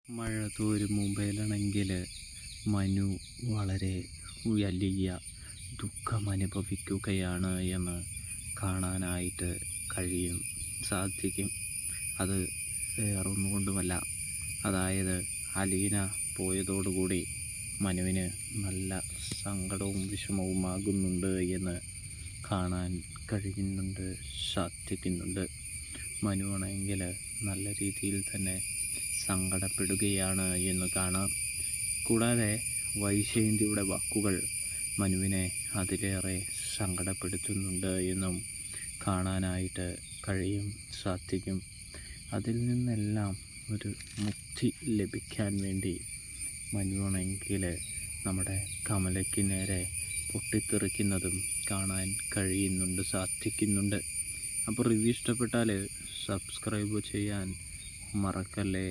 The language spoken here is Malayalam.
മഴ തോരും മുമ്പേലാണെങ്കിൽ മനു വളരെ വലിയ ദുഃഖമനുഭവിക്കുകയാണ് എന്ന് കാണാനായിട്ട് സാധിക്കും. അത് വേറൊന്നുകൊണ്ടുമല്ല, അതായത് അലീന പോയതോടുകൂടി മനുവിന് നല്ല സങ്കടവും വിഷമവുമാകുന്നുണ്ട് എന്ന് കാണാൻ സാധിക്കുന്നുണ്ട്. മനുവാണെങ്കിൽ നല്ല രീതിയിൽ തന്നെ സങ്കടപ്പെടുകയാണ് എന്ന് കാണാം. കൂടാതെ വൈജയന്തിയുടെ വാക്കുകൾ മനുവിനെ അതിലേറെ സങ്കടപ്പെടുത്തുന്നുണ്ട് എന്നും കാണാനായിട്ട് സാധിക്കും. അതിൽ നിന്നെല്ലാം ഒരു മുക്തി ലഭിക്കാൻ വേണ്ടി മനുവാണെങ്കിൽ നമ്മുടെ കമലയ്ക്ക് നേരെ പൊട്ടിത്തെറിക്കുന്നതും കാണാൻ സാധിക്കുന്നുണ്ട്. അപ്പോൾ റിവ്യൂ ഇഷ്ടപ്പെട്ടാൽ സബ്സ്ക്രൈബ് ചെയ്യാൻ മറക്കല്ലേ.